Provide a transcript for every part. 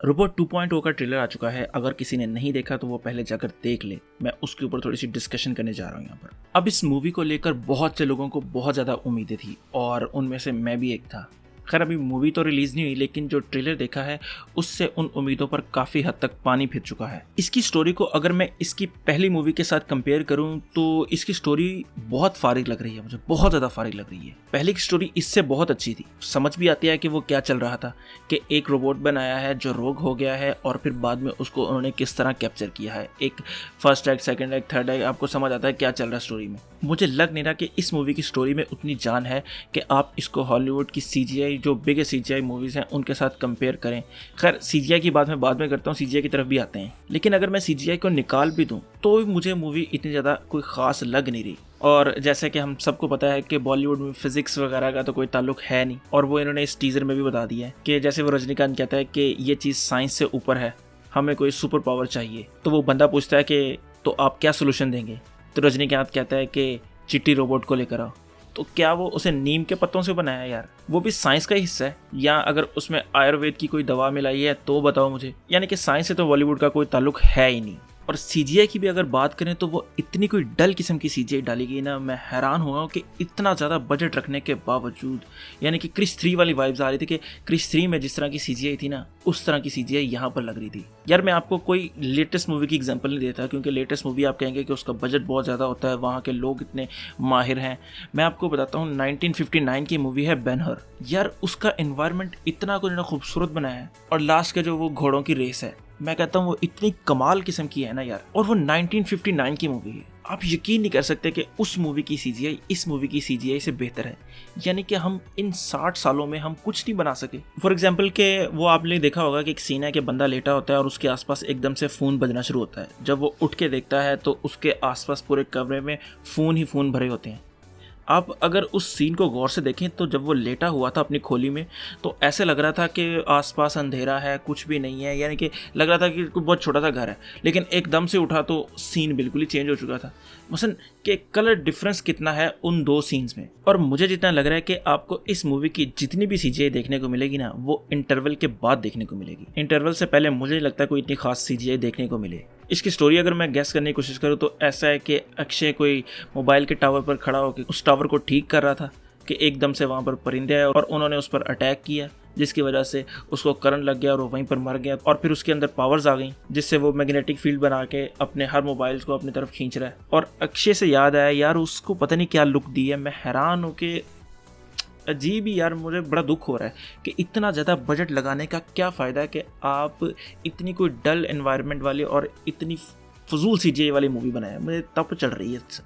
Robot 2.0 का trailer आ चुका है। अगर किसी ने नहीं देखा तो वो पहले जाकर देख ले। मैं उसके ऊपर थोड़ी सी डिस्कशन करने जा रहा हूँ यहाँ पर। अब इस मूवी को लेकर बहुत से लोगों को बहुत ज़्यादा उम्मीदें थी और उनमें से मैं भी एक था। खैर अभी मूवी तो रिलीज़ नहीं हुई, लेकिन जो ट्रेलर देखा है उससे उन उम्मीदों पर काफ़ी हद तक पानी फिर चुका है। इसकी स्टोरी को अगर मैं इसकी पहली मूवी के साथ कंपेयर करूं तो इसकी स्टोरी बहुत फारिग लग रही है, मुझे बहुत ज़्यादा फारिग लग रही है। पहले की स्टोरी इससे बहुत अच्छी थी, समझ भी आती है कि वो क्या चल रहा था, कि एक रोबोट बनाया है जो रोग हो गया है और फिर बाद में उसको उन्होंने किस तरह कैप्चर किया है। एक first act, second act, third act, आपको समझ आता है क्या चल रहा है स्टोरी में। मुझे लग नहीं रहा कि इस मूवी की स्टोरी में उतनी जान है कि आप इसको हॉलीवुड की CGI जो बिगेस्ट CGI मूवीज़ हैं उनके साथ कंपेयर करें। खैर CGI की बात मैं बाद में करता हूँ, CGI की तरफ भी आते हैं, लेकिन अगर मैं CGI को निकाल भी दूँ तो मुझे मूवी इतनी ज़्यादा कोई ख़ास लग नहीं रही। और जैसे कि हम सबको पता है कि बॉलीवुड में फिजिक्स वगैरह का तो कोई ताल्लुक है नहीं, और वो इन्होंने इस टीज़र में भी बता दिया है कि जैसे वो रजनीकांत कहता है कि ये चीज़ साइंस से ऊपर है, हमें कोई सुपर पावर चाहिए। तो वो बंदा पूछता है कि तो आप क्या सोल्यूशन देंगे, तो रजनीकांत कहता है कि चिट्टी रोबोट को लेकर आओ। तो क्या वो उसे नीम के पत्तों से बनाया है यार? वो भी साइंस का ही हिस्सा है, या अगर उसमें आयुर्वेद की कोई दवा मिलाई है तो बताओ मुझे। यानी कि साइंस से तो बॉलीवुड का कोई ताल्लुक है ही नहीं। और CGI की भी अगर बात करें तो वो इतनी कोई डल किस्म की CGI डाली गई ना, मैं हैरान हुआ कि इतना ज़्यादा बजट रखने के बावजूद, यानी कि क्रिश 3 वाली वाइब्स आ रही थी कि क्रिश 3 में जिस तरह की CGI थी ना, उस तरह की CGI यहाँ पर लग रही थी। यार मैं आपको कोई लेटेस्ट मूवी की एग्जांपल नहीं देता, क्योंकि लेटेस्ट मूवी आप कहेंगे कि उसका बजट बहुत ज़्यादा होता है, वहाँ के लोग इतने माहिर हैं। मैं आपको बताता हूँ 1959 की मूवी है Ben-Hur। यार उसका एनवायरनमेंट इतना कुछ खूबसूरत बनाया है, और लास्ट के जो वो घोड़ों की रेस है, मैं कहता हूँ वो इतनी कमाल किस्म की है ना यार। और वो 1959 की मूवी है, आप यकीन नहीं कर सकते कि उस मूवी की CGI इस मूवी की CGI से बेहतर है। यानी कि हम इन 60 सालों में हम कुछ नहीं बना सके। फॉर एग्जांपल के वो आपने देखा होगा कि एक सीन है कि बंदा लेटा होता है और उसके आसपास एकदम से फ़ोन बजना शुरू होता है। जब वो उठ के देखता है तो उसके आसपास पूरे कमरे में फ़ोन ही फ़ोन भरे होते हैं। आप अगर उस सीन को गौर से देखें तो जब वो लेटा हुआ था अपनी खोली में, तो ऐसे लग रहा था कि आसपास अंधेरा है, कुछ भी नहीं है, यानी कि लग रहा था कि बहुत छोटा सा घर है। लेकिन एकदम से उठा तो सीन बिल्कुल ही चेंज हो चुका था। मसलन कि कलर डिफरेंस कितना है उन दो सीन्स में। और मुझे जितना लग रहा है कि आपको इस मूवी की जितनी भी CGI देखने को मिलेगी ना, वो इंटरवल के बाद देखने को मिलेगी। इंटरवल से पहले मुझे नहीं लगता कोई इतनी खास CGI देखने को मिले। इसकी स्टोरी अगर मैं गेस करने की कोशिश करूँ तो ऐसा है कि अक्षय कोई मोबाइल के टावर पर खड़ा होकर उस टावर को ठीक कर रहा था कि एकदम से वहाँ पर परिंदे आए और उन्होंने उस पर अटैक किया, जिसकी वजह से उसको करंट लग गया और वो वहीं पर मर गया। और फिर उसके अंदर पावर्स आ गई, जिससे वो मैग्नेटिक फील्ड बना के अपने हर मोबाइल्स को अपनी तरफ खींच रहा है। और अक्षय से याद आया यार, उसको पता नहीं क्या लुक दी है। मैं हैरान हूँ कि अजीब ही यार, मुझे बड़ा दुख हो रहा है कि इतना ज़्यादा बजट लगाने का क्या फ़ायदा है कि आप इतनी कोई डल एनवायरनमेंट वाली और इतनी फजूल CGI वाली मूवी बनाए। मुझे तप चढ़ रही है इससे।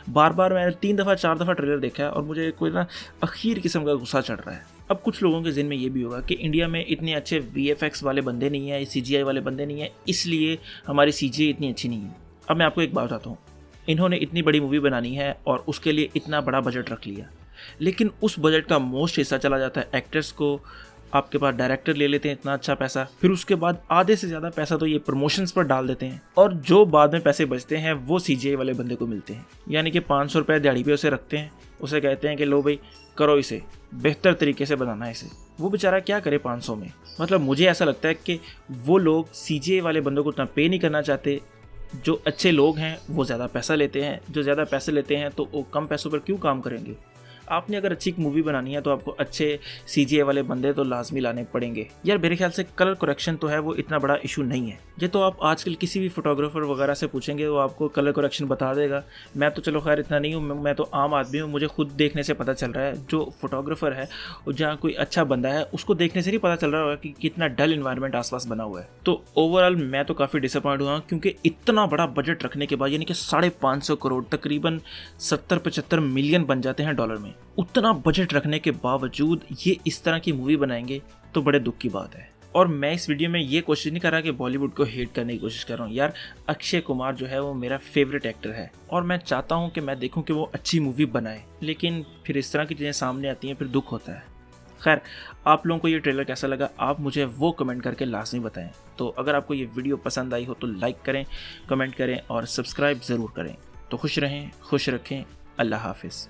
बार बार मैंने 3 दफ़ा 4 दफ़ा ट्रेलर देखा है और मुझे कोई ना अखीर किस्म का गुस्सा चढ़ रहा है। अब कुछ लोगों के ज़हन में ये भी होगा कि इंडिया में इतने अच्छे VFX वाले बंदे नहीं हैं, CGI वाले बंदे नहीं हैं, इसलिए हमारी CGI इतनी अच्छी नहीं है। अब मैं आपको एक बात बताता हूँ, इन्होंने इतनी बड़ी मूवी बनानी है और उसके लिए इतना बड़ा बजट रख लिया, लेकिन उस बजट का मोस्ट हिस्सा चला जाता है एक्टर्स को। आपके पास डायरेक्टर ले लेते हैं इतना अच्छा पैसा, फिर उसके बाद आधे से ज़्यादा पैसा तो ये प्रमोशंस पर डाल देते हैं, और जो बाद में पैसे बचते हैं वो CGI वाले बंदे को मिलते हैं। यानी कि 500 रुपये दिहाड़ी पे उसे रखते हैं, उसे कहते हैं कि लो भाई करो, इसे बेहतर तरीके से बनाना है इसे। वो बेचारा क्या करे 500 में। मतलब मुझे ऐसा लगता है कि वो लोग CGI वाले बंदों को उतना पे नहीं करना चाहते। जो अच्छे लोग हैं वो ज़्यादा पैसा लेते हैं, जो ज़्यादा पैसे लेते हैं तो वो कम पैसों पर क्यों काम करेंगे। आपने अगर अच्छी मूवी बनानी है तो आपको अच्छे CGI वाले बंदे तो लाजमी लाने पड़ेंगे। यार मेरे ख्याल से कलर करेक्शन तो है वो इतना बड़ा इशू नहीं है। ये तो आप आजकल किसी भी फोटोग्राफर वगैरह से पूछेंगे वो आपको कलर करेक्शन बता देगा। मैं तो चलो खैर इतना नहीं हूँ, मैं तो आम आदमी हूँ, मुझे खुद देखने से पता चल रहा है। जो फोटोग्राफर है और जहाँ कोई अच्छा बंदा है उसको देखने से नहीं पता चल रहा होगा कि कितना डल इन्वायरमेंट आसपास बना हुआ है। तो ओवरऑल मैं तो काफ़ी डिसअपॉइंट हुआ, क्योंकि इतना बड़ा बजट रखने के बाद, यानी कि 550 करोड़ तकरीबन 70-75 मिलियन बन जाते हैं डॉलर में, उतना बजट रखने के बावजूद ये इस तरह की मूवी बनाएंगे तो बड़े दुख की बात है। और मैं इस वीडियो में ये कोशिश नहीं कर रहा कि बॉलीवुड को हेट करने की कोशिश कर रहा हूँ। यार अक्षय कुमार जो है वो मेरा फेवरेट एक्टर है और मैं चाहता हूँ कि मैं देखूँ कि वो अच्छी मूवी बनाए, लेकिन फिर इस तरह की चीज़ें सामने आती हैं, फिर दुख होता है। खैर आप लोगों को ये ट्रेलर कैसा लगा आप मुझे वो कमेंट करके लाजमी बताएं। तो अगर आपको ये वीडियो पसंद आई हो तो लाइक करें, कमेंट करें और सब्सक्राइब ज़रूर करें। तो खुश रहें, खुश रखें। अल्लाह हाफिज़।